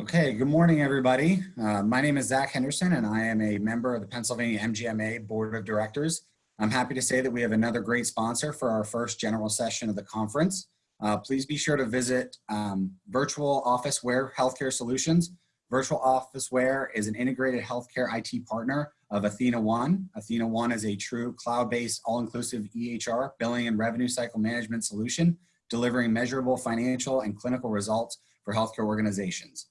Okay, good morning, everybody. My name is Zach Henderson, and I am a member of the Pennsylvania MGMA Board of Directors. I'm happy to say that we have another great sponsor for our first general session of the conference. Please be sure to visit Virtual Officeware Healthcare Solutions. Virtual Officeware is an integrated healthcare IT partner of AthenaOne. AthenaOne is a true cloud-based, all-inclusive EHR, billing and revenue cycle management solution, delivering measurable financial and clinical results for healthcare organizations.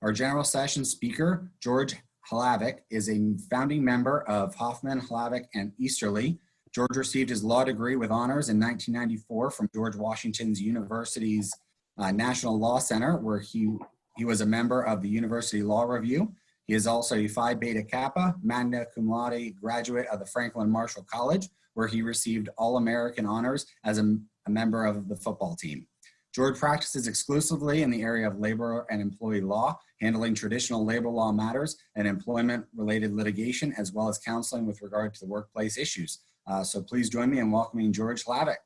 Our general session speaker, George Hlavac, is a founding member of Hoffman, Hlavac, and Easterly. George received his law degree with honors in 1994 from George Washington University's National Law Center, where he was a member of the University Law Review. He is also a Phi Beta Kappa, magna cum laude graduate of the Franklin Marshall College, where he received All-American honors as a member of the football team. George practices exclusively in the area of labor and employee law, handling traditional labor law matters and employment-related litigation, as well as counseling with regard to the workplace issues. So please join me in welcoming George Hlavac.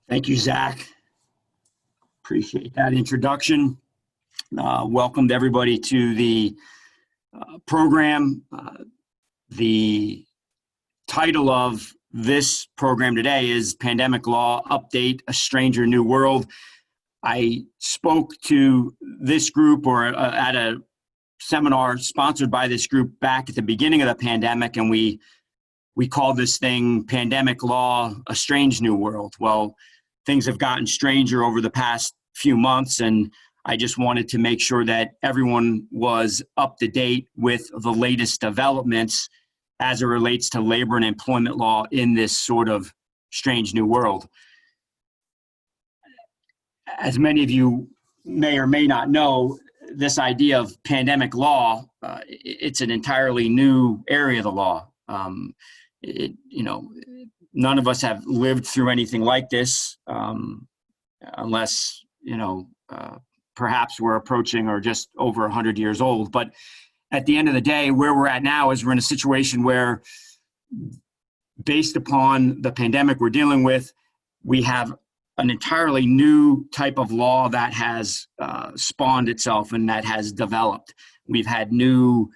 Thank you, Zach. Appreciate that introduction. Welcome to everybody to the program. The title of this program today is Pandemic Law Update, A Stranger New World. I spoke to this group at a seminar sponsored by this group back at the beginning of the pandemic, and we called this thing Pandemic Law, A Strange New World. Well, things have gotten stranger over the past few months, and I just wanted to make sure that everyone was up to date with the latest developments as it relates to labor and employment law in this sort of strange new world. As many of you may or may not know, this idea of pandemic law, it's an entirely new area of the law. None of us have lived through anything like this, unless, perhaps we're approaching or just over 100 years old. But at the end of the day, where we're at now is we're in a situation where, based upon the pandemic we're dealing with, we have an entirely new type of law that has spawned itself and that has developed. We've had new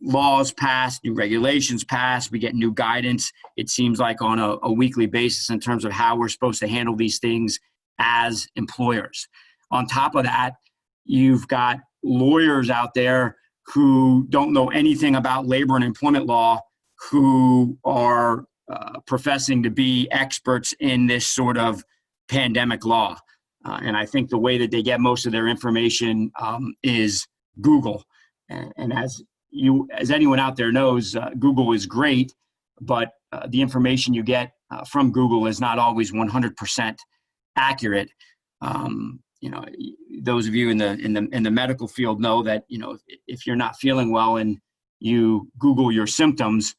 laws passed, new regulations passed. We get new guidance, it seems like, on a weekly basis in terms of how we're supposed to handle these things as employers. On top of that, you've got lawyers out there who don't know anything about labor and employment law, who are professing to be experts in this sort of pandemic law. And I think the way that they get most of their information is Google. And as anyone out there knows, Google is great, but the information you get from Google is not always 100% accurate. Those of you in the medical field know that, if you're not feeling well and you Google your symptoms,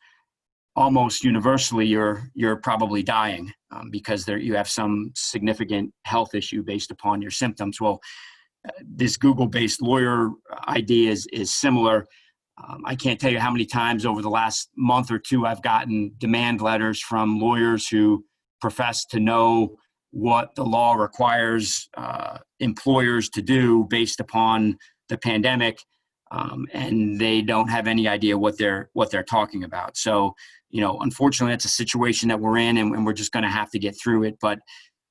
almost universally you're probably dying because you have some significant health issue based upon your symptoms. Well, this Google-based lawyer idea is similar. I can't tell you how many times over the last month or two I've gotten demand letters from lawyers who profess to know what the law requires employers to do based upon the pandemic, and they don't have any idea what they're talking about. So, unfortunately, that's a situation that we're in, and we're just going to have to get through it. But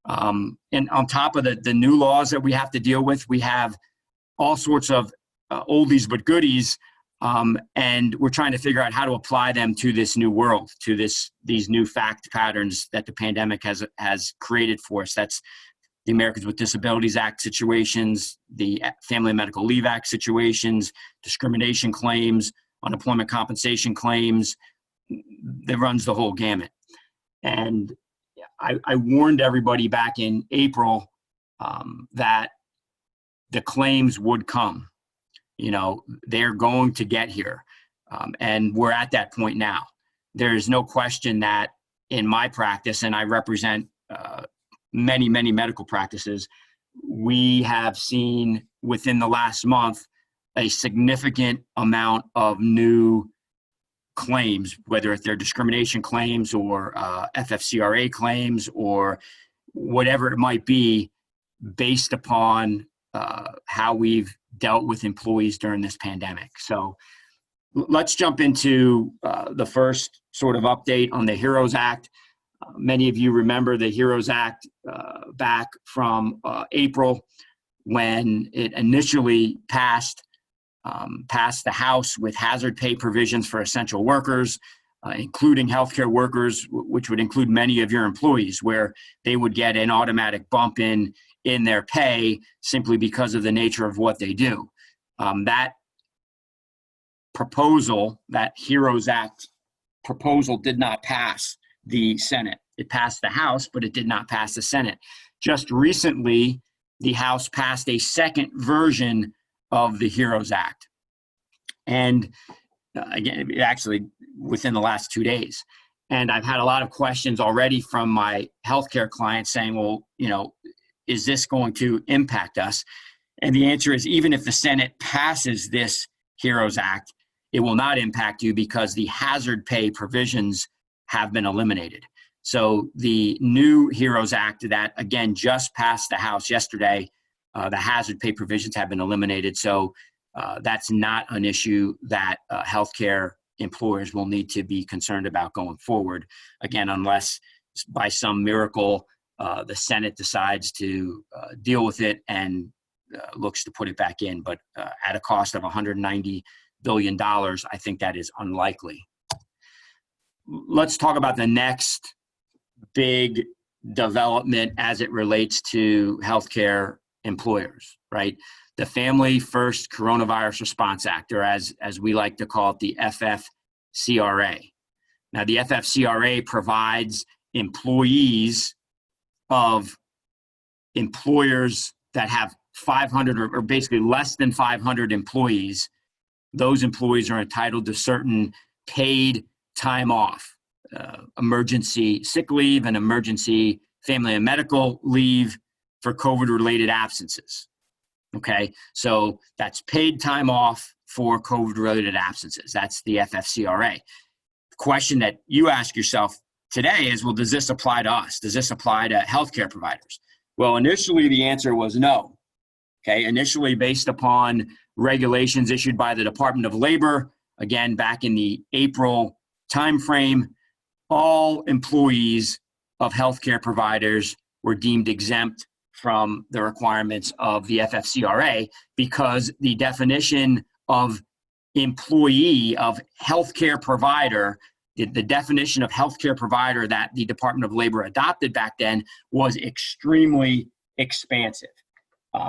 and on top of the new laws that we have to deal with, we have all sorts of oldies but goodies, and we're trying to figure out how to apply them to this new world, to these new fact patterns that the pandemic has created for us. That's the Americans with Disabilities Act situations, the Family and Medical Leave Act situations, discrimination claims, unemployment compensation claims. That runs the whole gamut. And I warned everybody back in April that the claims would come. They're going to get here. And we're at that point now. There is no question that in my practice, and I represent many, many medical practices, we have seen within the last month a significant amount of new claims, whether they're discrimination claims or FFCRA claims or whatever it might be, based upon how we've dealt with employees during this pandemic. So let's jump into the first sort of update on the HEROES Act. Many of you remember the HEROES Act back from April when it initially passed the House with hazard pay provisions for essential workers, including healthcare workers, which would include many of your employees, where they would get an automatic bump in their pay simply because of the nature of what they do. That proposal, that HEROES Act proposal, did not pass the Senate. It passed the House, but it did not pass the Senate. Just recently, the House passed a second version of the HEROES Act. And again, actually within the last 2 days. And I've had a lot of questions already from my healthcare clients saying, well, is this going to impact us? And the answer is, even if the Senate passes this HEROES Act, it will not impact you because the hazard pay provisions have been eliminated. So the new HEROES Act that, again, just passed the House yesterday, the hazard pay provisions have been eliminated. So that's not an issue that healthcare employers will need to be concerned about going forward. Again, unless by some miracle the Senate decides to deal with it and looks to put it back in. But at a cost of $190 billion, I think that is unlikely. Let's talk about the next big development as it relates to healthcare employers, right? The Family First Coronavirus Response Act, or as we like to call it, the FFCRA. Now, the FFCRA provides employees of employers that have 500 or basically less than 500 employees. Those employees are entitled to certain paid time off, emergency sick leave and emergency family and medical leave for COVID-related absences. Okay, so that's paid time off for COVID-related absences. That's the FFCRA. The question that you ask yourself today is, well, does this apply to us? Does this apply to healthcare providers? Well, initially the answer was no. Okay, initially based upon regulations issued by the Department of Labor, again, back in the April timeframe, all employees of healthcare providers were deemed exempt from the requirements of the FFCRA because the definition of employee, of healthcare provider, the definition of healthcare provider that the Department of Labor adopted back then was extremely expansive.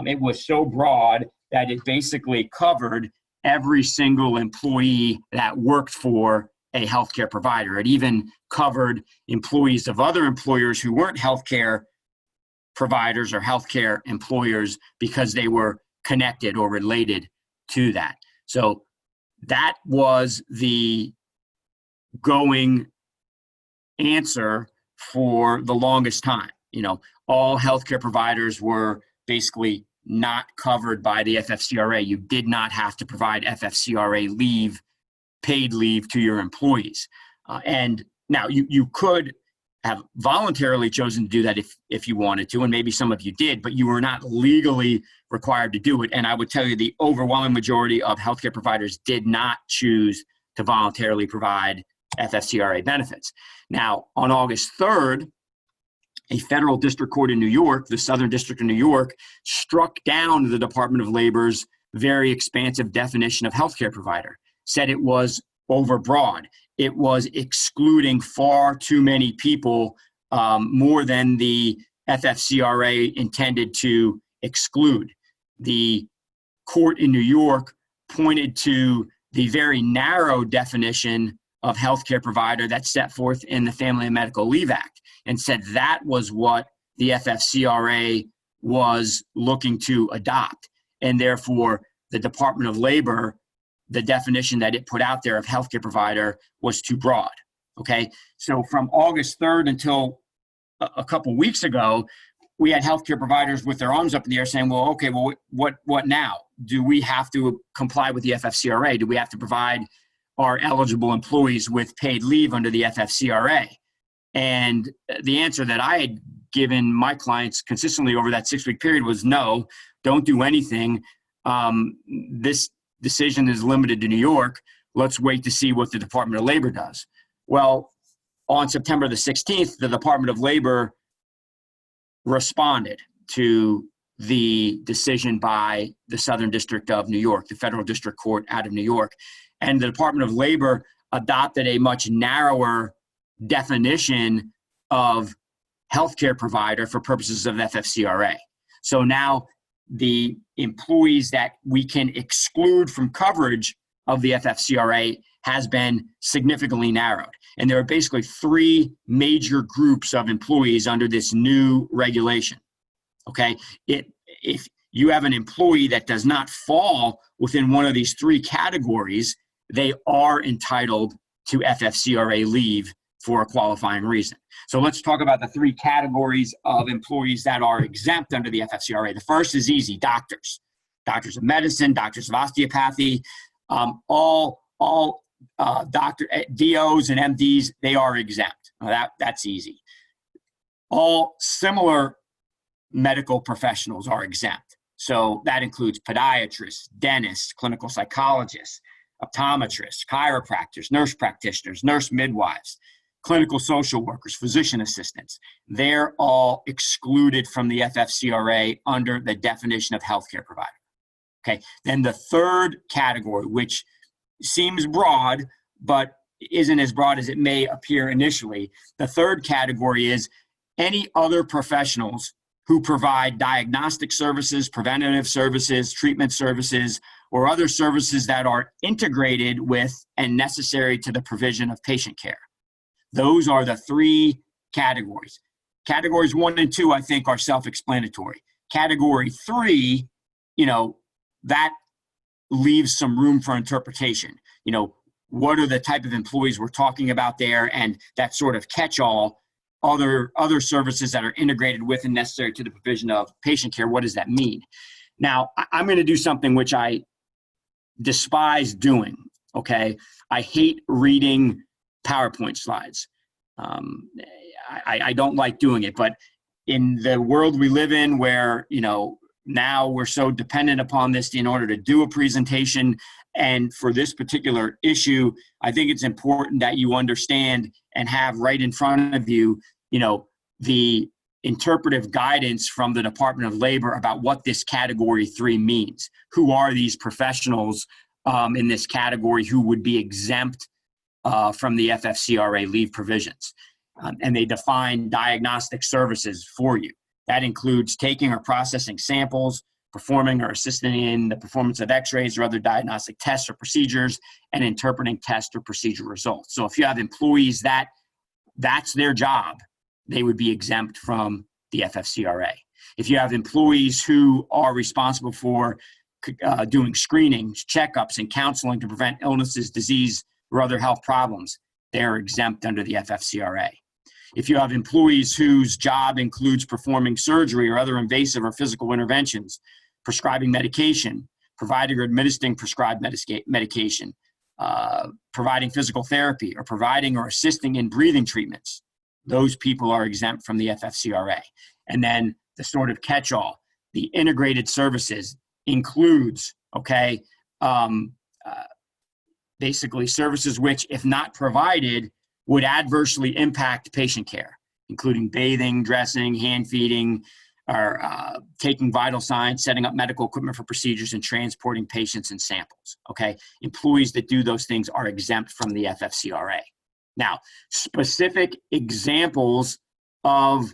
It was so broad that it basically covered every single employee that worked for a healthcare provider. It even covered employees of other employers who weren't healthcare providers or healthcare employers because they were connected or related to that. So that was the going answer for the longest time. All healthcare providers were basically not covered by the FFCRA. You did not have to provide FFCRA leave, paid leave to your employees. And now you could have voluntarily chosen to do that if you wanted to, and maybe some of you did, but you were not legally required to do it. And I would tell you the overwhelming majority of healthcare providers did not choose to voluntarily provide FFCRA benefits. Now, on August 3rd, a federal district court in New York, the Southern District of New York, struck down the Department of Labor's very expansive definition of healthcare provider, said it was overbroad. It was excluding far too many people, more than the FFCRA intended to exclude. The court in New York pointed to the very narrow definition of healthcare provider that's set forth in the Family and Medical Leave Act and said that was what the FFCRA was looking to adopt. And therefore, the Department of Labor, the definition that it put out there of healthcare provider was too broad. Okay, so from August 3rd until a couple weeks ago, we had healthcare providers with their arms up in the air saying, well, okay, well, what now? Do we have to comply with the FFCRA? Do we have to provide our eligible employees with paid leave under the FFCRA? And the answer that I had given my clients consistently over that 6-week period was no, don't do anything. This decision is limited to New York. Let's wait to see what the Department of Labor does. Well, on September the 16th, the Department of Labor responded to the decision by the Southern District of New York, the Federal District Court out of New York. And the Department of Labor adopted a much narrower definition of healthcare provider for purposes of FFCRA. So now the employees that we can exclude from coverage of the FFCRA has been significantly narrowed. And there are basically 3 major groups of employees under this new regulation. Okay, if you have an employee that does not fall within one of these 3 categories, they are entitled to FFCRA leave for a qualifying reason. So let's talk about the 3 categories of employees that are exempt under the FFCRA. The first is easy: doctors of medicine, doctors of osteopathy, all DOs and MDs, they are exempt. That's easy. All similar medical professionals are exempt. So that includes podiatrists, dentists, clinical psychologists, optometrists, chiropractors, nurse practitioners, nurse midwives, clinical social workers, physician assistants. They're all excluded from the FFCRA under the definition of healthcare provider. Okay, then the third category, which seems broad, but isn't as broad as it may appear initially. The third category is any other professionals who provide diagnostic services, preventative services, treatment services, or other services that are integrated with and necessary to the provision of patient care. Those are the 3 categories. Categories 1 and 2, I think, are self-explanatory. Category 3, that leaves some room for interpretation. What are the type of employees we're talking about there, and that sort of catch-all, other services that are integrated with and necessary to the provision of patient care. What does that mean? Now, I'm going to do something which I despise doing, okay? I hate reading PowerPoint slides. I don't like doing it, but in the world we live in where, now we're so dependent upon this in order to do a presentation, and for this particular issue, I think it's important that you understand and have right in front of you, the interpretive guidance from the Department of Labor about what this category 3 means. Who are these professionals in this category who would be exempt from the FFCRA leave provisions? And they define diagnostic services for you. That includes taking or processing samples, performing or assisting in the performance of x-rays or other diagnostic tests or procedures, and interpreting test or procedure results. So if you have employees that's their job, they would be exempt from the FFCRA. If you have employees who are responsible for doing screenings, checkups, and counseling to prevent illnesses, disease, or other health problems, they're exempt under the FFCRA. If you have employees whose job includes performing surgery or other invasive or physical interventions, prescribing medication, providing or administering prescribed medication, providing physical therapy, or providing or assisting in breathing treatments, those people are exempt from the FFCRA. And then the sort of catch-all, the integrated services includes, basically services which, if not provided, would adversely impact patient care, including bathing, dressing, hand feeding, or taking vital signs, setting up medical equipment for procedures, and transporting patients and samples, Employees that do those things are exempt from the FFCRA. Now, specific examples of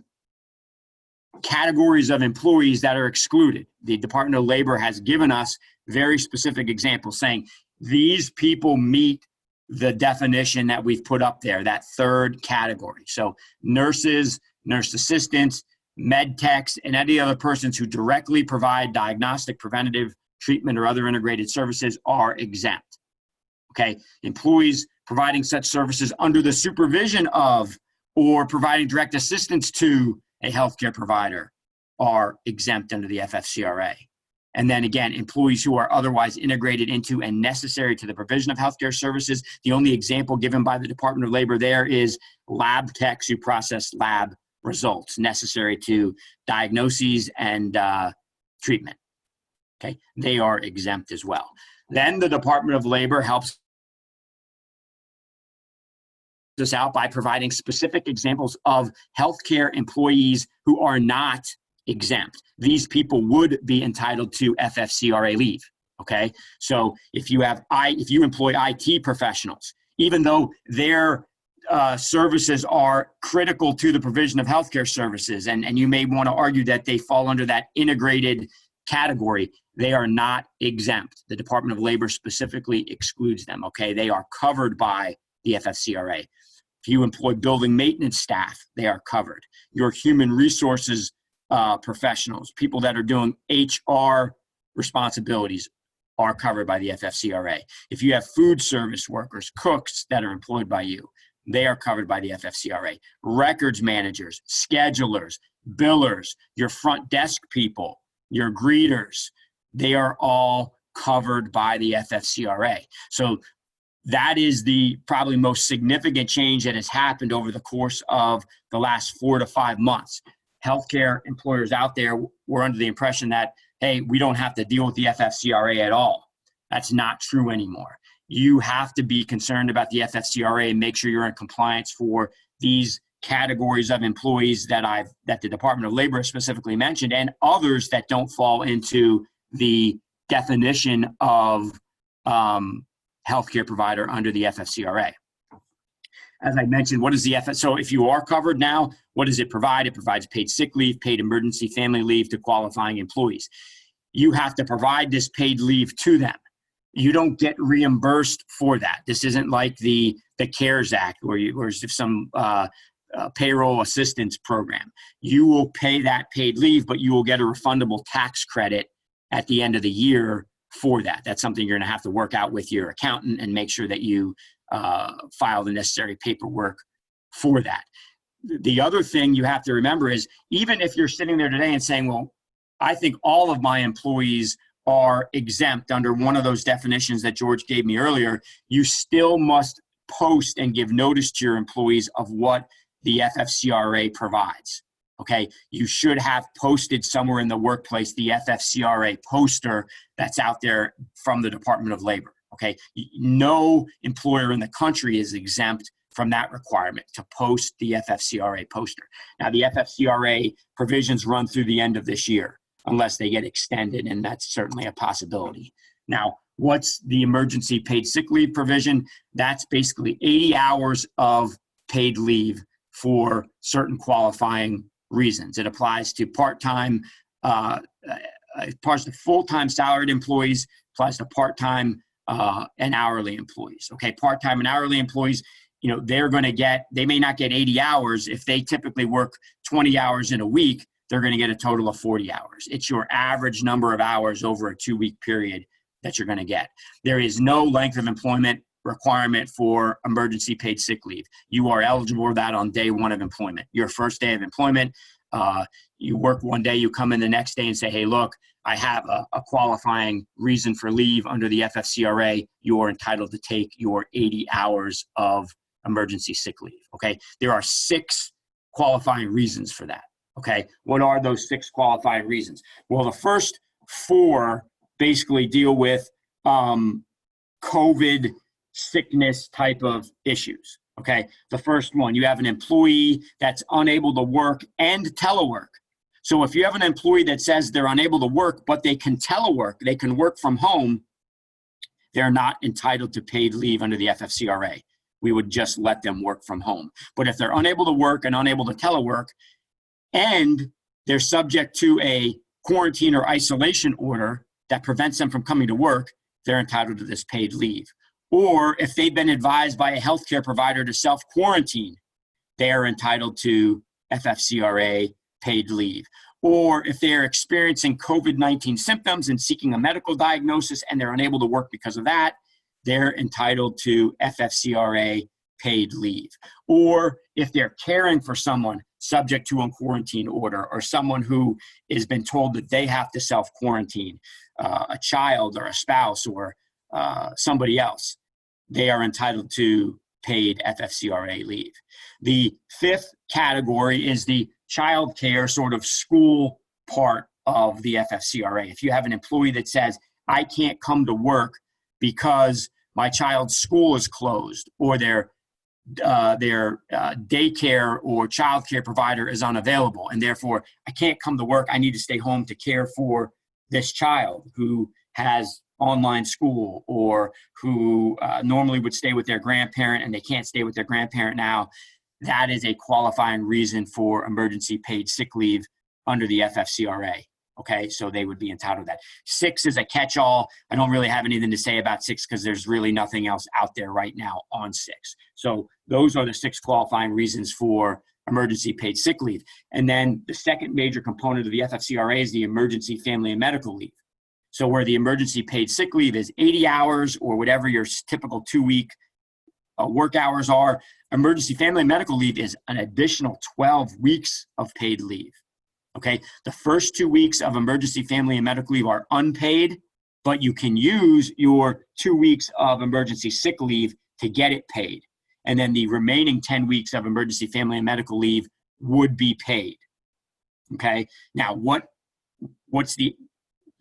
categories of employees that are excluded. The Department of Labor has given us very specific examples saying these people meet the definition that we've put up there, that third category. So nurses, nurse assistants, med techs, and any other persons who directly provide diagnostic, preventative, treatment, or other integrated services are exempt. Employees providing such services under the supervision of or providing direct assistance to a healthcare provider are exempt under the FFCRA. And then again, employees who are otherwise integrated into and necessary to the provision of healthcare services. The only example given by the Department of Labor there is lab techs who process lab results necessary to diagnoses and treatment. Okay, they are exempt as well. Then the Department of Labor helps us out by providing specific examples of healthcare employees who are not exempt. These people would be entitled to FFCRA leave. Okay, so if you employ IT professionals, even though their services are critical to the provision of healthcare services, and you may want to argue that they fall under that integrated category, they are not exempt. The Department of Labor specifically excludes them. Okay, they are covered by the FFCRA. If you employ building maintenance staff, they are covered. Your human resources professionals, people that are doing HR responsibilities, are covered by the FFCRA. If you have food service workers, cooks that are employed by you, they are covered by the FFCRA. Records managers, schedulers, billers, your front desk people, your greeters, they are all covered by the FFCRA. So that is the probably most significant change that has happened over the course of the last 4 to 5 months. Healthcare employers out there were under the impression that, hey, we don't have to deal with the FFCRA at all. That's not true anymore. You have to be concerned about the FFCRA and make sure you're in compliance for these categories of employees that the Department of Labor specifically mentioned, and others that don't fall into the definition of healthcare provider under the FFCRA. As I mentioned, what is the so if you are covered now, what does it provide? It provides paid sick leave, paid emergency family leave to qualifying employees. You have to provide this paid leave to them. You don't get reimbursed for that. This isn't like the CARES Act or some payroll assistance program. You will pay that paid leave, but you will get a refundable tax credit at the end of the year for that. That's something you're going to have to work out with your accountant and make sure that you file the necessary paperwork for that. The other thing you have to remember is, even if you're sitting there today and saying, well, I think all of my employees are exempt under one of those definitions that George gave me earlier, you still must post and give notice to your employees of what the FFCRA provides. Okay, you should have posted somewhere in the workplace the FFCRA poster that's out there from the Department of Labor. Okay, no employer in the country is exempt from that requirement to post the FFCRA poster. Now, the FFCRA provisions run through the end of this year, unless they get extended, and that's certainly a possibility. Now, what's the emergency paid sick leave provision? That's basically 80 hours of paid leave for certain qualifying reasons. It applies to part-time, it applies to full-time salaried employees, applies to part-time and hourly employees. Okay, part-time and hourly employees, they may not get 80 hours. If they typically work 20 hours in a week, they're going to get a total of 40 hours. It's your average number of hours over a 2-week period that you're going to get. There is no length of employment requirement for emergency paid sick leave. You are eligible for that on day one of employment. Your first day of employment, you work one day, you come in the next day and say, hey, look, I have a qualifying reason for leave under the FFCRA. You are entitled to take your 80 hours of emergency sick leave. Okay, there are 6 qualifying reasons for that. Okay, what are those 6 qualifying reasons? Well, the first 4 basically deal with COVID sickness type of issues. Okay, the first one, you have an employee that's unable to work and telework. So if you have an employee that says they're unable to work, but they can telework, they can work from home, they're not entitled to paid leave under the FFCRA. We would just let them work from home. But if they're unable to work and unable to telework, and they're subject to a quarantine or isolation order that prevents them from coming to work, they're entitled to this paid leave. Or if they've been advised by a healthcare provider to self-quarantine, they are entitled to FFCRA paid leave. Or if they're experiencing COVID-19 symptoms and seeking a medical diagnosis and they're unable to work because of that, they're entitled to FFCRA paid leave. Or if they're caring for someone subject to a quarantine order, or someone who has been told that they have to self-quarantine, a child or a spouse or somebody else, they are entitled to paid FFCRA leave. The 5th category is the childcare sort of school part of the FFCRA. If you have an employee that says, I can't come to work because my child's school is closed, or their daycare or childcare provider is unavailable, and therefore I can't come to work, I need to stay home to care for this child who has online school, or who normally would stay with their grandparent and they can't stay with their grandparent now, that is a qualifying reason for emergency paid sick leave under the FFCRA. Okay, so they would be entitled to that. 6 is a catch-all. I don't really have anything to say about 6 because there's really nothing else out there right now on 6. So those are the 6 qualifying reasons for emergency paid sick leave. And then the second major component of the FFCRA is the emergency family and medical leave. So where the emergency paid sick leave is 80 hours or whatever your typical 2-week work hours are, emergency family and medical leave is an additional 12 weeks of paid leave. Okay, the first 2 weeks of emergency family and medical leave are unpaid, but you can use your 2 weeks of emergency sick leave to get it paid. And then the remaining 10 weeks of emergency family and medical leave would be paid. Okay, now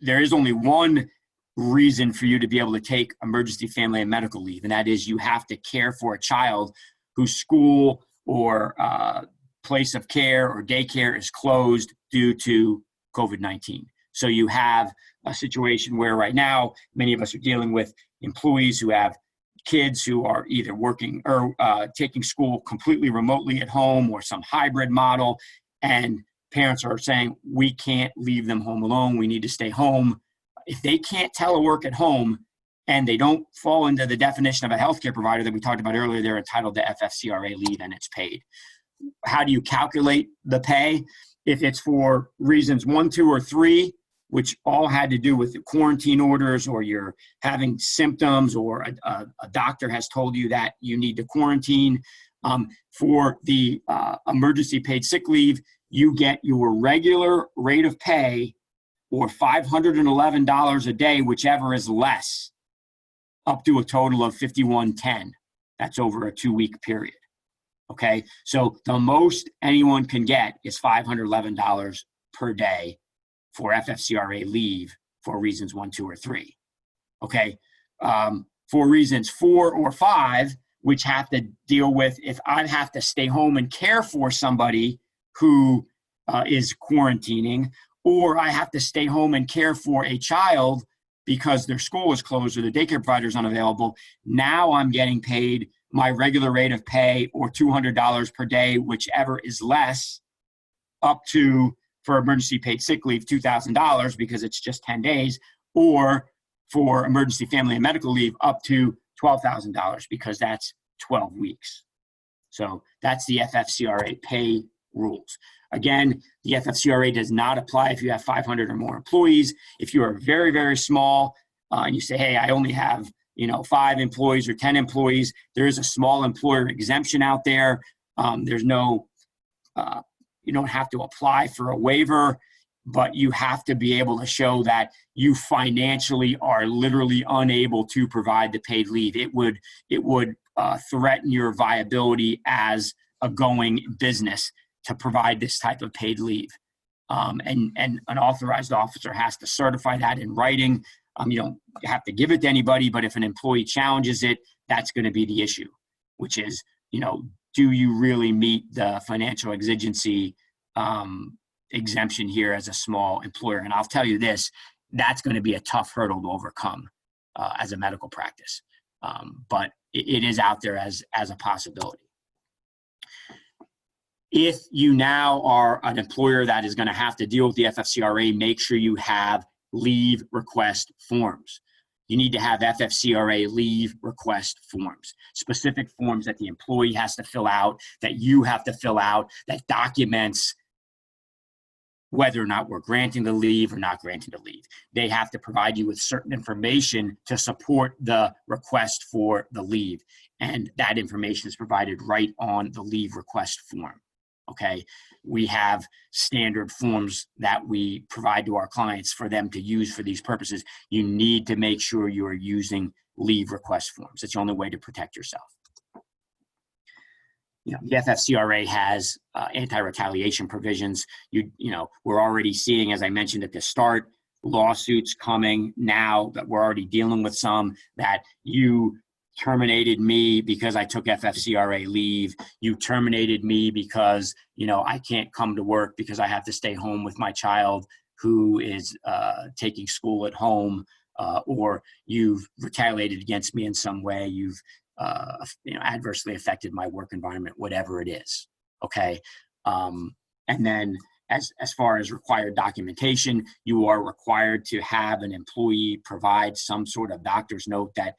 there is only one reason for you to be able to take emergency family and medical leave, and that is you have to care for a child whose school or place of care or daycare is closed due to COVID-19. So you have a situation where right now, many of us are dealing with employees who have kids who are either working or taking school completely remotely at home or some hybrid model, and parents are saying, we can't leave them home alone, we need to stay home. If they can't telework at home and they don't fall into the definition of a healthcare provider that we talked about earlier, they're entitled to FFCRA leave and it's paid. How do you calculate the pay? If it's for reasons 1, 2, or 3, which all had to do with the quarantine orders, or you're having symptoms, or a doctor has told you that you need to quarantine, for the emergency paid sick leave, you get your regular rate of pay, or $511 a day, whichever is less, up to a total of $5,110. That's over a 2-week period. Okay, so the most anyone can get is $511 per day for FFCRA leave for reasons 1, 2, or 3. Okay, for reasons 4 or 5, which have to deal with if I have to stay home and care for somebody who is quarantining, or I have to stay home and care for a child because their school is closed or the daycare provider is unavailable, now I'm getting paid my regular rate of pay, or $200 per day, whichever is less, up to, for emergency paid sick leave, $2,000 because it's just 10 days, or for emergency family and medical leave, up to $12,000 because that's 12 weeks. So that's the FFCRA pay rules. Again, the FFCRA does not apply if you have 500 or more employees. If you are very, very small and you say, hey, I only have 5 employees or 10 employees, there is a small employer exemption out there. There's no, you don't have to apply for a waiver, but you have to be able to show that you financially are literally unable to provide the paid leave. It would threaten your viability as a going business to provide this type of paid leave. And an authorized officer has to certify that in writing. You don't have to give it to anybody, but if an employee challenges it, that's going to be the issue, which is, do you really meet the financial exigency exemption here as a small employer? And I'll tell you this, that's going to be a tough hurdle to overcome as a medical practice. But it is out there as a possibility. If you now are an employer that is going to have to deal with the FFCRA, make sure you have leave request forms. You need to have FFCRA leave request forms, specific forms that the employee has to fill out, that you have to fill out, that documents whether or not we're granting the leave or not granting the leave. They have to provide you with certain information to support the request for the leave. And that information is provided right on the leave request form. Okay, we have standard forms that we provide to our clients for them to use for these purposes. You need to make sure you are using leave request forms. It's the only way to protect yourself. The FFCRA has anti-retaliation provisions. We're already seeing, as I mentioned at the start, lawsuits coming now that we're already dealing with some that you terminated me because I took FFCRA leave. You terminated me because, I can't come to work because I have to stay home with my child who is taking school at home, or you've retaliated against me in some way. You've adversely affected my work environment, whatever it is. Okay. And then as far as required documentation, you are required to have an employee provide some sort of doctor's note that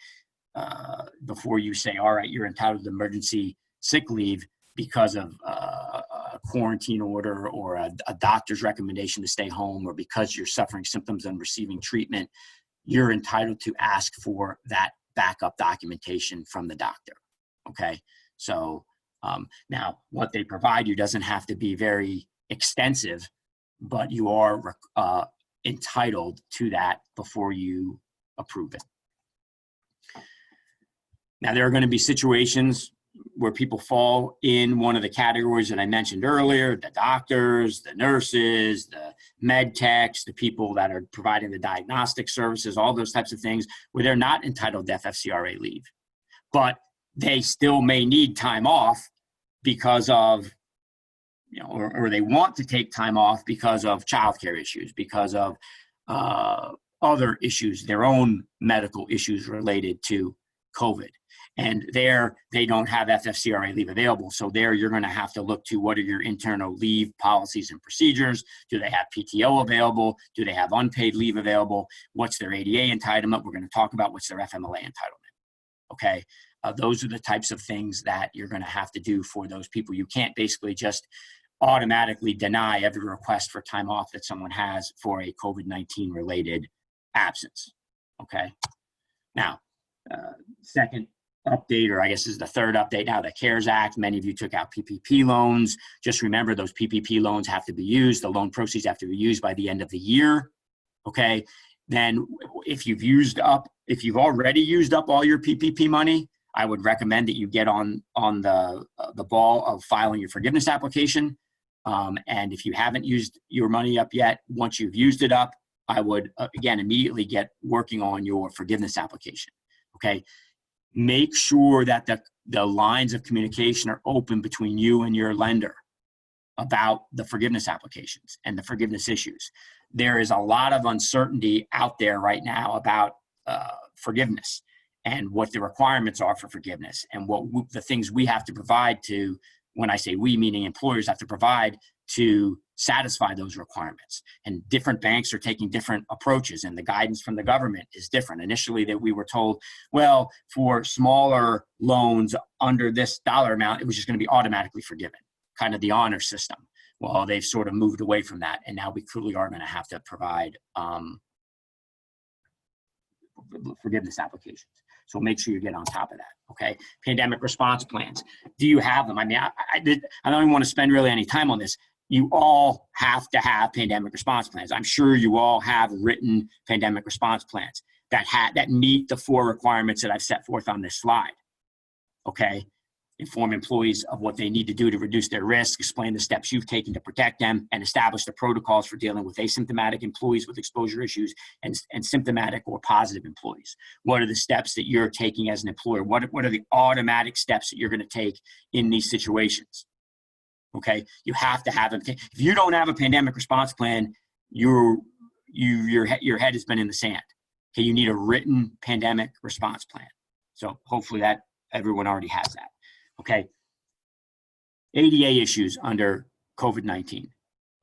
before you say, all right, you're entitled to emergency sick leave because of a quarantine order or a doctor's recommendation to stay home, or because you're suffering symptoms and receiving treatment, you're entitled to ask for that backup documentation from the doctor. Okay. So now what they provide you doesn't have to be very extensive, but you are entitled to that before you approve it. Now, there are going to be situations where people fall in one of the categories that I mentioned earlier: the doctors, the nurses, the med techs, the people that are providing the diagnostic services, all those types of things, where they're not entitled to FFCRA leave, but they still may need time off because of, or they want to take time off because of childcare issues, because of other issues, their own medical issues related to COVID. And there, they don't have FFCRA leave available. So there, you're going to have to look to what are your internal leave policies and procedures. Do they have PTO available? Do they have unpaid leave available? What's their ADA entitlement? We're going to talk about what's their FMLA entitlement. Okay. Those are the types of things that you're going to have to do for those people. You can't basically just automatically deny every request for time off that someone has for a COVID-19 related absence. Okay. Now, second update, or I guess is the third update now, the CARES Act. Many of you took out PPP loans. Just remember, those PPP loans have to be used. The loan proceeds have to be used by the end of the year. Okay. Then if you've already used up all your PPP money, I would recommend that you get on the ball of filing your forgiveness application. And if you haven't used your money up yet, once you've used it up, I would, again, immediately get working on your forgiveness application. Okay. Make sure that the lines of communication are open between you and your lender about the forgiveness applications and the forgiveness issues. There is a lot of uncertainty out there right now about forgiveness and what the requirements are for forgiveness, and what the things we have to provide to, when I say we, meaning employers have to provide to satisfy those requirements. And different banks are taking different approaches, and the guidance from the government is different. Initially, that we were told, well, for smaller loans under this dollar amount, it was just going to be automatically forgiven, kind of the honor system. Well, they've sort of moved away from that, and now we clearly are going to have to provide forgiveness applications. So make sure you get on top of that. Okay. Pandemic response plans. Do you have them? I mean, I don't even want to spend really any time on this. You all have to have pandemic response plans. I'm sure you all have written pandemic response plans that meet the 4 requirements that I've set forth on this slide. Okay. Inform employees of what they need to do to reduce their risk, explain the steps you've taken to protect them, and establish the protocols for dealing with asymptomatic employees with exposure issues and symptomatic or positive employees. What are the steps that you're taking as an employer? What are the automatic steps that you're going to take in these situations? Okay, you have to have them. If you don't have a pandemic response plan, your head has been in the sand. Okay, you need a written pandemic response plan. So hopefully that everyone already has that. Okay. ADA issues under COVID-19,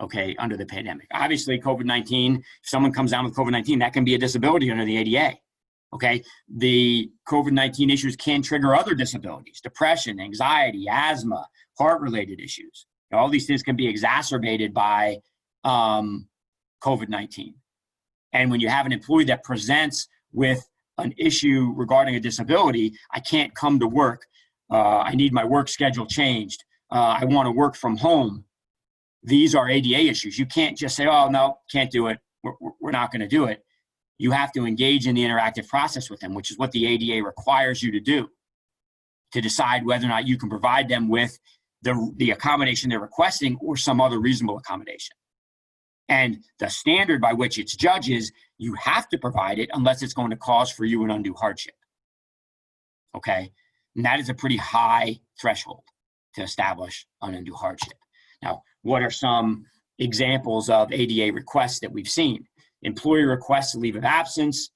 okay, under the pandemic. Obviously, COVID-19, if someone comes down with COVID-19, that can be a disability under the ADA, okay? The COVID-19 issues can trigger other disabilities: depression, anxiety, asthma, heart-related issues. All these things can be exacerbated by COVID-19. And when you have an employee that presents with an issue regarding a disability, I can't come to work, I need my work schedule changed, I want to work from home. These are ADA issues. You can't just say, oh, no, can't do it. We're not going to do it. You have to engage in the interactive process with them, which is what the ADA requires you to do. to decide whether or not you can provide them with the accommodation they're requesting or some other reasonable accommodation. And the standard by which it's judged is you have to provide it unless it's going to cause for you an undue hardship. Okay? And that is a pretty high threshold to establish an undue hardship. Now, what are some examples of ADA requests that we've seen? Employee requests a leave of absence.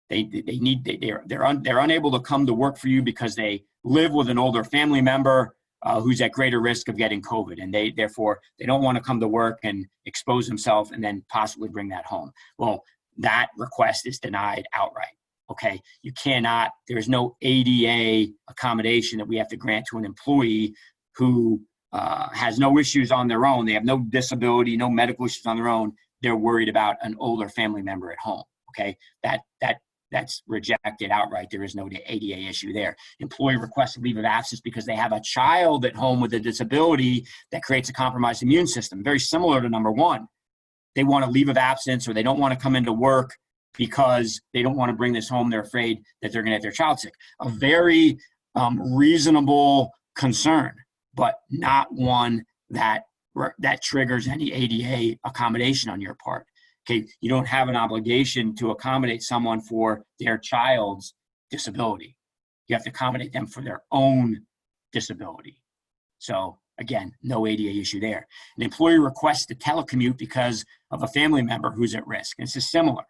They're unable to come to work for you because they live with an older family member who's at greater risk of getting COVID, and therefore they don't want to come to work and expose themselves and then possibly bring that home. Well, that request is denied outright. Okay, you cannot. There's no ADA accommodation that we have to grant to an employee who has no issues on their own. They have no disability, no medical issues on their own. They're worried about an older family member at home. Okay, that's rejected outright. There is no ADA issue there. Employee requests a leave of absence because they have a child at home with a disability that creates a compromised immune system. Very similar to number one. They want a leave of absence, or they don't want to come into work because they don't want to bring this home. They're afraid that they're going to get their child sick. A very reasonable concern, but not one that triggers any ADA accommodation on your part. Okay, you don't have an obligation to accommodate someone for their child's disability. You have to accommodate them for their own disability. So again, no ADA issue there. An employee requests to telecommute because of a family member who's at risk. This is similar,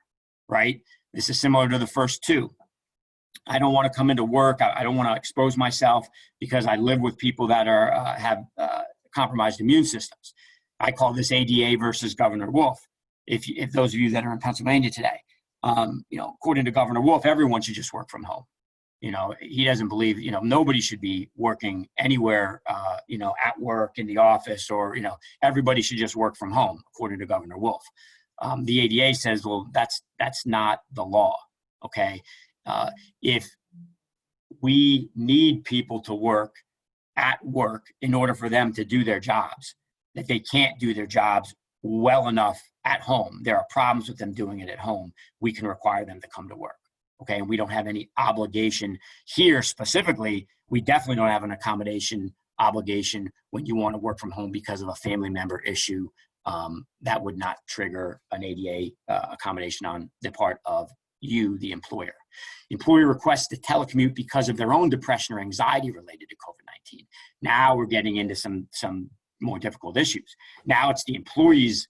right? This is similar to the first two. I don't want to come into work. I don't want to expose myself because I live with people that have compromised immune systems. I call this ADA versus Governor Wolf. If those of you that are in Pennsylvania today, according to Governor Wolf, everyone should just work from home. He doesn't believe, nobody should be working anywhere, at work, in the office, or, everybody should just work from home, according to Governor Wolf. The ADA says, well, that's not the law. Okay. If we need people to work at work in order for them to do their jobs, that they can't do their jobs well enough at home, there are problems with them doing it at home, we can require them to come to work. Okay, and we don't have any obligation here specifically. We definitely don't have an accommodation obligation when you want to work from home because of a family member issue. That would not trigger an ADA accommodation on the part of you, the employer. Employee requests to telecommute because of their own depression or anxiety related to COVID-19. Now we're getting into some more difficult issues. Now it's the employee's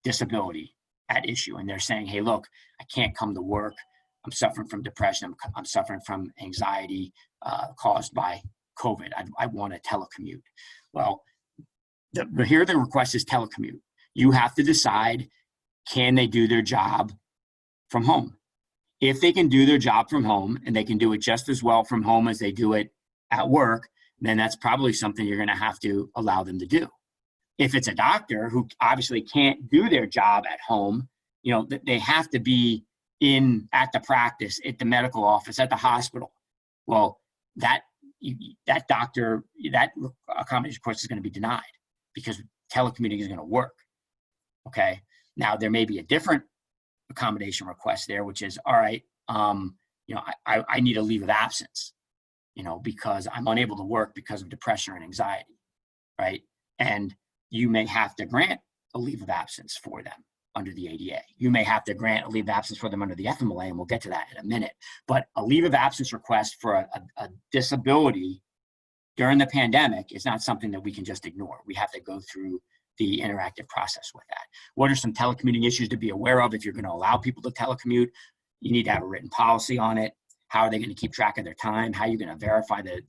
disability at issue, and they're saying, hey, look, I can't come to work. I'm suffering from depression. I'm suffering from anxiety caused by COVID. I want to telecommute. Well, here the request is telecommute. You have to decide, can they do their job from home? If they can do their job from home and they can do it just as well from home as they do it at work, then that's probably something you're going to have to allow them to do. If it's a doctor who obviously can't do their job at home, they have to be at the practice, at the medical office, at the hospital. Well, that doctor, that accommodation request is going to be denied because telecommuting is going to work. Okay. Now there may be a different accommodation request there, which is, all right, I need a leave of absence, because I'm unable to work because of depression and anxiety, right? And you may have to grant a leave of absence for them under the ADA. You may have to grant a leave of absence for them under the FMLA, and we'll get to that in a minute. But a leave of absence request for a disability during the pandemic is not something that we can just ignore. We have to go through the interactive process with that. What are some telecommuting issues to be aware of if you're going to allow people to telecommute? You need to have a written policy on it. How are they going to keep track of their time? How are you going to verify the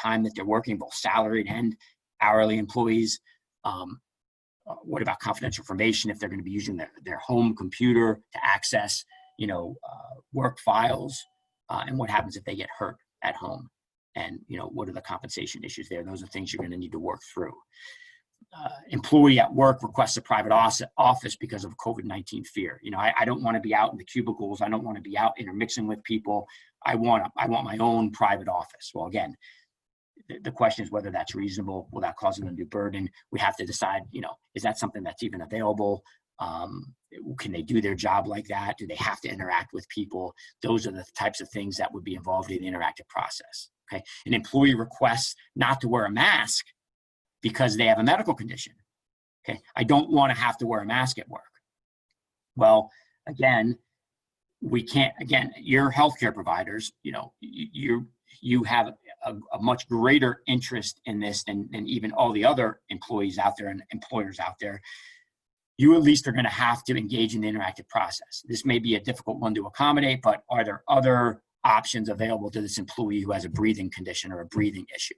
time that they're working, both salaried and hourly employees? What about confidential information if they're going to be using their home computer to access, work files? And what happens if they get hurt at home? And, what are the compensation issues there? Those are things you're going to need to work through. Employee at work requests a private office because of COVID-19 fear. I don't want to be out in the cubicles. I don't want to be out intermixing with people. I want my own private office. Well, again, the question is whether that's reasonable without causing them undue burden. We have to decide, is that something that's even available? Can they do their job like that? Do they have to interact with people? Those are the types of things that would be involved in the interactive process. Okay, an employee requests not to wear a mask because they have a medical condition. Okay, I don't want to have to wear a mask at work. Well, again, we can't, again, you're healthcare providers, you have a much greater interest in this than even all the other employees out there and employers out there. You at least are going to have to engage in the interactive process. This may be a difficult one to accommodate, but are there other options available to this employee who has a breathing condition or a breathing issue?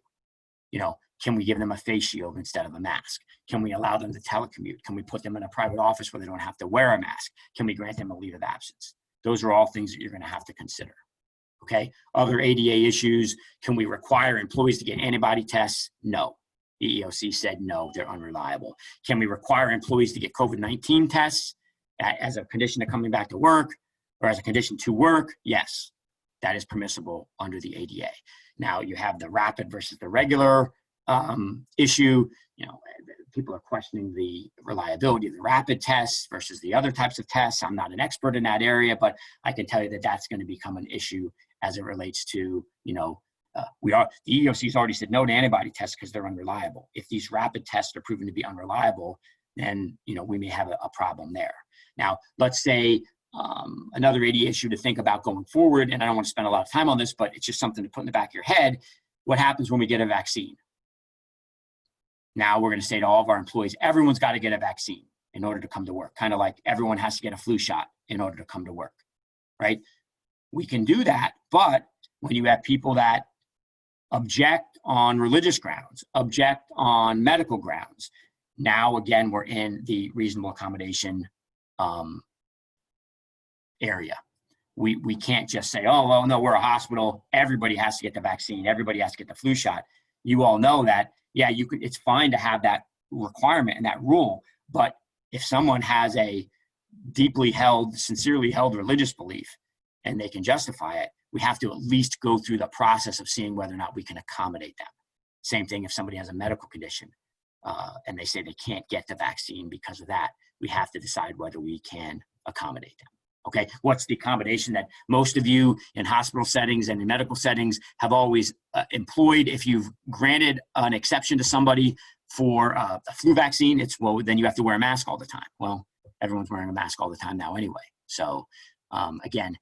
Can we give them a face shield instead of a mask? Can we allow them to telecommute? Can we put them in a private office where they don't have to wear a mask? Can we grant them a leave of absence? Those are all things that you're going to have to consider. Okay. Other ADA issues. Can we require employees to get antibody tests? No. The EEOC said no, they're unreliable. Can we require employees to get COVID-19 tests as a condition to coming back to work or as a condition to work? Yes, that is permissible under the ADA. Now you have the rapid versus the regular issue. People are questioning the reliability of the rapid tests versus the other types of tests. I'm not an expert in that area, but I can tell you that that's going to become an issue as it relates to, the EEOC has already said no to antibody tests because they're unreliable. If these rapid tests are proven to be unreliable, then, we may have a problem there. Now, let's say another ADA issue to think about going forward, and I don't want to spend a lot of time on this, but it's just something to put in the back of your head. What happens when we get a vaccine? Now we're going to say to all of our employees, everyone's got to get a vaccine in order to come to work, kind of like everyone has to get a flu shot in order to come to work, right? We can do that, but when you have people that object on religious grounds, object on medical grounds, now again, we're in the reasonable accommodation area. We can't just say, oh, well, no, we're a hospital. Everybody has to get the vaccine. Everybody has to get the flu shot. You all know that, yeah, it's fine to have that requirement and that rule. But if someone has a deeply held, sincerely held religious belief and they can justify it, we have to at least go through the process of seeing whether or not we can accommodate them. Same thing if somebody has a medical condition and they say they can't get the vaccine because of that, we have to decide whether we can accommodate them. Okay, what's the accommodation that most of you in hospital settings and in medical settings have always employed? If you've granted an exception to somebody for a flu vaccine, it's, well, then you have to wear a mask all the time. Well, everyone's wearing a mask all the time now anyway. So again,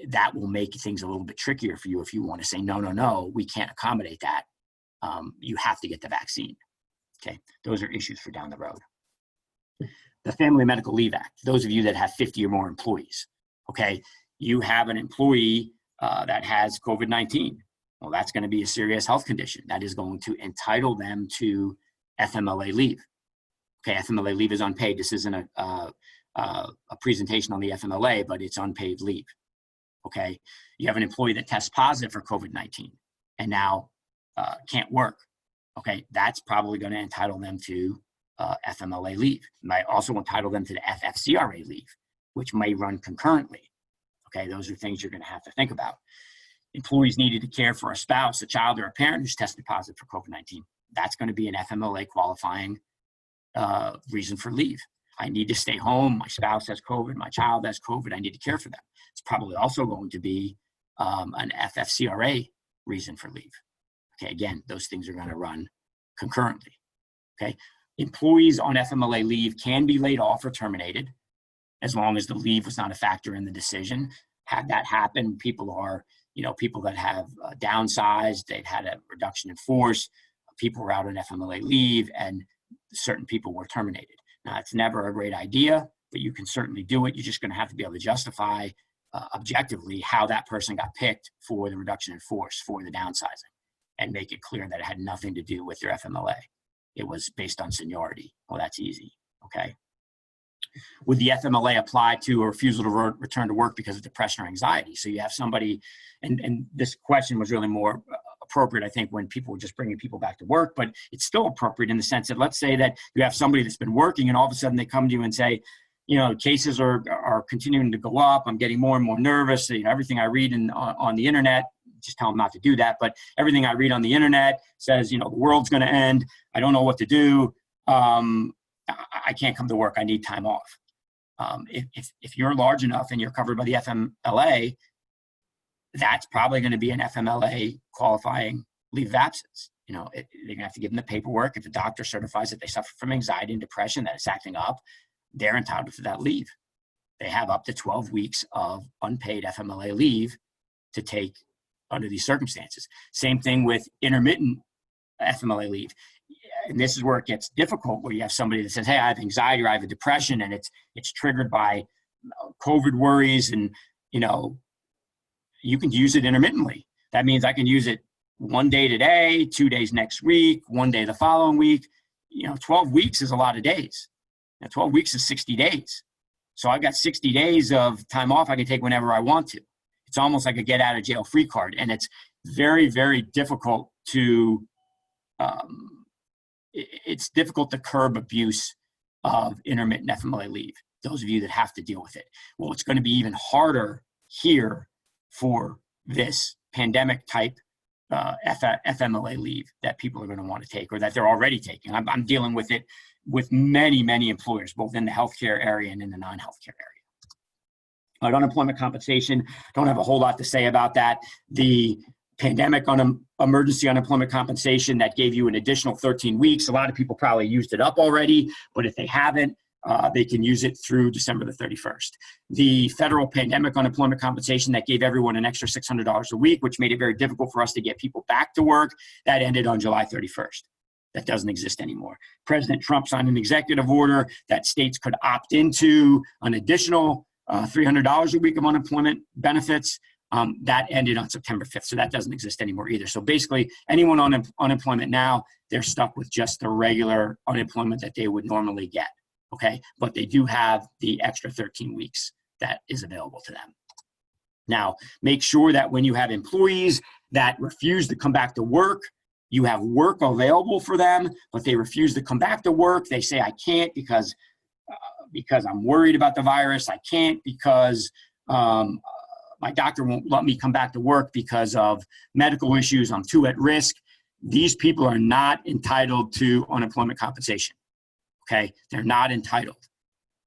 that will make things a little bit trickier for you if you want to say, no, we can't accommodate that. You have to get the vaccine. Okay, those are issues for down the road. The Family Medical Leave Act, those of you that have 50 or more employees, okay, you have an employee that has COVID-19. Well, that's going to be a serious health condition. That is going to entitle them to FMLA leave. Okay, FMLA leave is unpaid. This isn't a presentation on the FMLA, but it's unpaid leave. Okay, you have an employee that tests positive for COVID-19 and now can't work. Okay, that's probably going to entitle them to FMLA leave. It might also entitle them to the FFCRA leave, which may run concurrently. Okay, those are things you're going to have to think about. Employees needed to care for a spouse, a child, or a parent who's tested positive for COVID-19. That's going to be an FMLA qualifying reason for leave. I need to stay home. My spouse has COVID. My child has COVID. I need to care for them. It's probably also going to be an FFCRA reason for leave. Okay, again, those things are going to run concurrently. Okay, employees on FMLA leave can be laid off or terminated as long as the leave was not a factor in the decision. Had that happened, people are, people that have downsized, they've had a reduction in force, people were out on FMLA leave, and certain people were terminated. Now, it's never a great idea, but you can certainly do it. You're just going to have to be able to justify objectively how that person got picked for the reduction in force, for the downsizing, and make it clear that it had nothing to do with their FMLA. It was based on seniority. Well, that's easy, okay? Would the FMLA apply to a refusal to return to work because of depression or anxiety? So you have somebody, and this question was really more appropriate, I think, when people were just bringing people back to work, but it's still appropriate in the sense that, let's say that you have somebody that's been working and all of a sudden they come to you and say, cases are continuing to go up. I'm getting more and more nervous. Everything I read on the internet, just tell them not to do that. But everything I read on the internet says, the world's going to end. I don't know what to do. I can't come to work. I need time off. If you're large enough and you're covered by the FMLA, that's probably going to be an FMLA qualifying leave of absence. They're going to have to give them the paperwork. If the doctor certifies that they suffer from anxiety and depression, that it's acting up, they're entitled to that leave. They have up to 12 weeks of unpaid FMLA leave to take under these circumstances. Same thing with intermittent FMLA leave. And this is where it gets difficult, where you have somebody that says, hey, I have anxiety or I have a depression, and it's triggered by COVID worries, and you can use it intermittently. That means I can use it 1 day today, 2 days next week, 1 day the following week. 12 weeks is a lot of days. Now, 12 weeks is 60 days. So I've got 60 days of time off I can take whenever I want to. It's almost like a get out of jail free card. And it's very, very difficult to, it's difficult to curb abuse of intermittent FMLA leave, those of you that have to deal with it. Well, it's going to be even harder here for this pandemic type FMLA leave that people are going to want to take, or that they're already taking. I'm dealing with it with many, many employers, both in the healthcare area and in the non-healthcare area. Unemployment compensation, don't have a whole lot to say about that. The pandemic emergency unemployment compensation that gave you an additional 13 weeks, a lot of people probably used it up already, but if they haven't, they can use it through December the 31st. The federal pandemic unemployment compensation that gave everyone an extra $600 a week, which made it very difficult for us to get people back to work, that ended on July 31st. That doesn't exist anymore. President Trump signed an executive order that states could opt into an additional $300 a week of unemployment benefits. That ended on September 5th, so that doesn't exist anymore either. So basically, anyone on unemployment now, they're stuck with just the regular unemployment that they would normally get. Okay, but they do have the extra 13 weeks that is available to them. Now, make sure that when you have employees that refuse to come back to work, you have work available for them, but they refuse to come back to work. They say, I can't because I'm worried about the virus. I can't because my doctor won't let me come back to work because of medical issues. I'm too at risk. These people are not entitled to unemployment compensation. Okay, they're not entitled.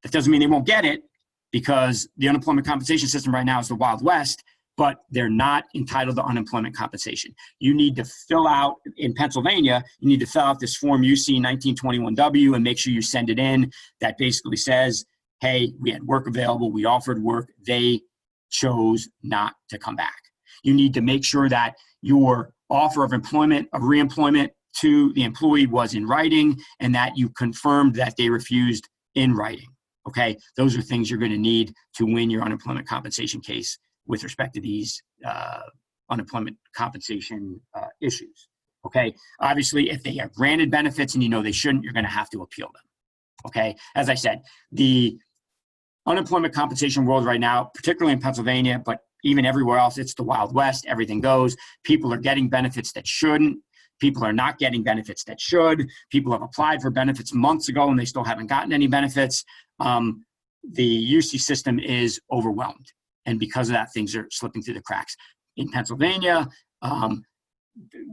That doesn't mean they won't get it, because the unemployment compensation system right now is the Wild West, but they're not entitled to unemployment compensation. You need to fill out, in Pennsylvania, you need to fill out this form UC 1921W and make sure you send it in. That basically says, hey, we had work available, we offered work, they chose not to come back. You need to make sure that your offer of employment, of reemployment to the employee was in writing, and that you confirmed that they refused in writing. Okay, those are things you're going to need to win your unemployment compensation case with respect to these unemployment compensation issues. Okay, obviously, if they are granted benefits and you know they shouldn't, you're going to have to appeal them. Okay, as I said, the unemployment compensation world right now, particularly in Pennsylvania, but even everywhere else, it's the Wild West. Everything goes. People are getting benefits that shouldn't. People are not getting benefits that should. People have applied for benefits months ago and they still haven't gotten any benefits. The UC system is overwhelmed. And because of that, things are slipping through the cracks. In Pennsylvania,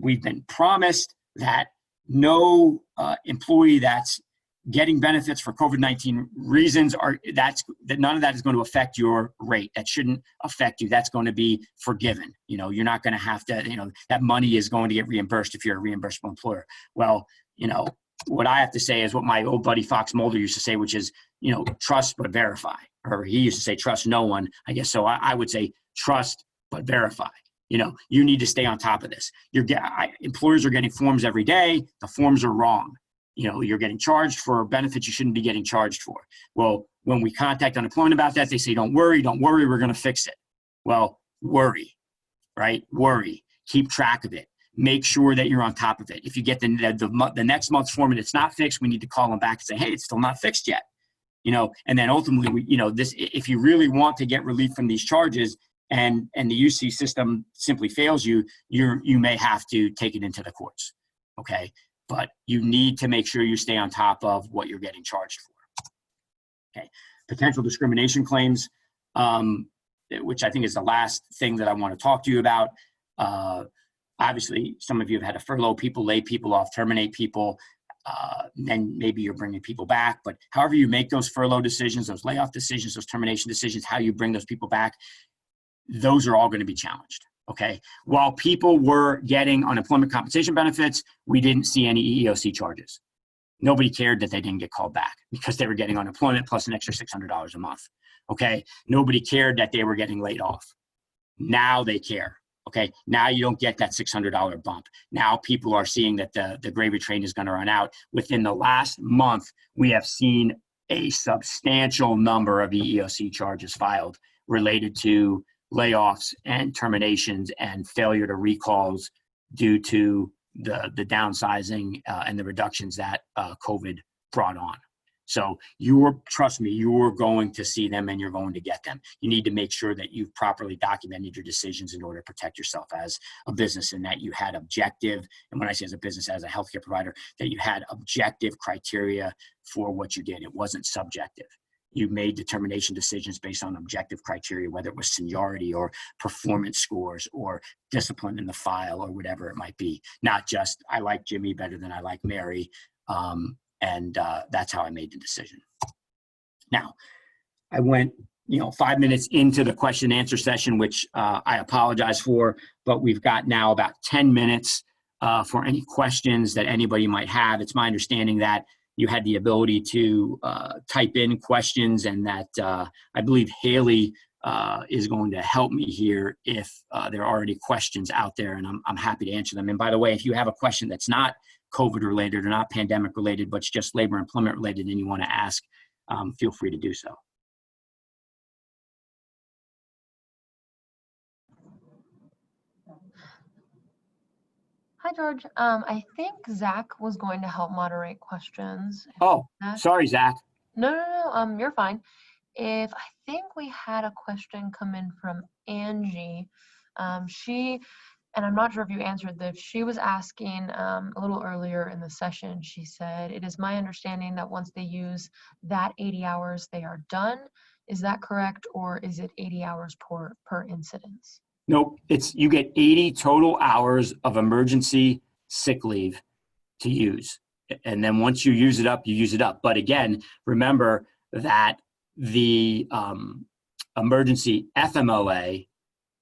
we've been promised that no employee that's getting benefits for COVID-19 reasons that none of that is going to affect your rate. That shouldn't affect you. That's going to be forgiven. You're not going to have to, that money is going to get reimbursed if you're a reimbursable employer. Well, what I have to say is what my old buddy Fox Mulder used to say, which is, trust but verify. Or he used to say, trust no one. I guess so. I would say trust but verify. You need to stay on top of this. Employers are getting forms every day. The forms are wrong. You're getting charged for benefits you shouldn't be getting charged for. Well, when we contact unemployment about that, they say, don't worry, we're going to fix it. Well, worry, right? Worry. Keep track of it. Make sure that you're on top of it. If you get the next month's form and it's not fixed, we need to call them back and say, hey, it's still not fixed yet. And then ultimately, if you really want to get relief from these charges and the UC system simply fails you, you may have to take it into the courts. Okay. But you need to make sure you stay on top of what you're getting charged for. Okay, potential discrimination claims, which I think is the last thing that I want to talk to you about. Obviously, some of you have had to furlough people, lay people off, terminate people, then maybe you're bringing people back. But however you make those furlough decisions, those layoff decisions, those termination decisions, how you bring those people back, those are all going to be challenged. Okay. While people were getting unemployment compensation benefits, we didn't see any EEOC charges. Nobody cared that they didn't get called back because they were getting unemployment plus an extra $600 a month. Okay. Nobody cared that they were getting laid off. Now they care. Okay. Now you don't get that $600 bump. Now people are seeing that the gravy train is going to run out. Within the last month, we have seen a substantial number of EEOC charges filed related to layoffs and terminations and failure to recalls due to the downsizing and the reductions that COVID brought on. So trust me, you're going to see them and you're going to get them. You need to make sure that you've properly documented your decisions in order to protect yourself as a business, and that you had objective, and when I say as a business, as a healthcare provider, that you had objective criteria for what you did. It wasn't subjective. You made determination decisions based on objective criteria, whether it was seniority or performance scores or discipline in the file or whatever it might be. Not just, I like Jimmy better than I like Mary. And that's how I made the decision. Now, I went 5 minutes into the question and answer session, which I apologize for, but we've got now about 10 minutes for any questions that anybody might have. It's my understanding that you had the ability to type in questions, and that I believe Haley is going to help me here if there are already questions out there, and I'm happy to answer them. And by the way, if you have a question that's not COVID related or not pandemic related, but it's just labor employment related and you want to ask, feel free to do so. Hi, George. I think Zach was going to help moderate questions. Oh, sorry, Zach. No, you're fine. I think we had a question come in from Angie. And I'm not sure if you answered this, she was asking a little earlier in the session, she said, it is my understanding that once they use that 80 hours, they are done. Is that correct? Or is it 80 hours per incidence? Nope, you get 80 total hours of emergency sick leave to use. And then once you use it up, you use it up. But again, remember that the emergency FMLA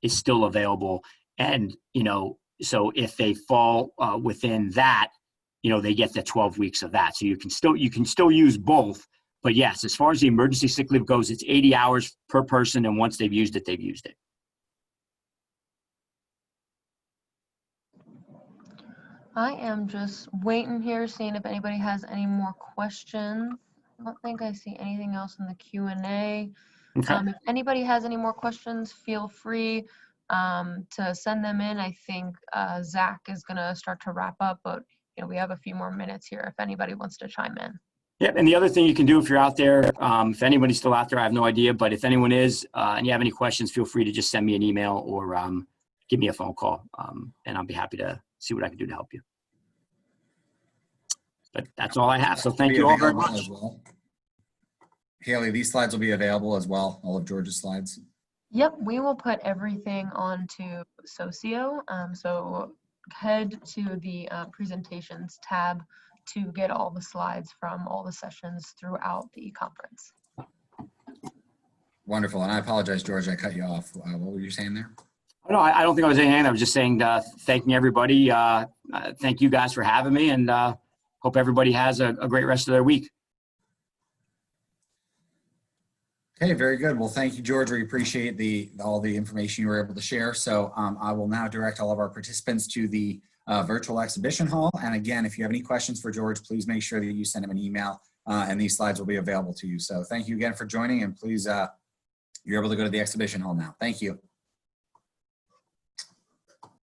is still available. And, so if they fall within that, they get the 12 weeks of that. So you can still use both. But yes, as far as the emergency sick leave goes, it's 80 hours per person. And once they've used it, they've used it. I am just waiting here, seeing if anybody has any more questions. I don't think I see anything else in the Q&A. Okay. If anybody has any more questions, feel free to send them in. I think Zach is going to start to wrap up, but we have a few more minutes here if anybody wants to chime in. Yep, and the other thing you can do if you're out there, if anybody's still out there, I have no idea, but if anyone is and you have any questions, feel free to just send me an email or give me a phone call, and I'll be happy to see what I can do to help you. But that's all I have. So thank you all very much. Well. Haley, these slides will be available as well, all of George's slides. Yep, we will put everything onto Socio. So head to the presentations tab to get all the slides from all the sessions throughout the conference. Wonderful. And I apologize, George, I cut you off. What were you saying there? No, I don't think I was saying anything. I was just saying thanking everybody. Thank you guys for having me, and hope everybody has a great rest of their week. Okay, very good. Well, thank you, George. We appreciate all the information you were able to share. So I will now direct all of our participants to the virtual exhibition hall. And again, if you have any questions for George, please make sure that you send him an email and these slides will be available to you. So thank you again for joining, and please, you're able to go to the exhibition hall now. Thank you.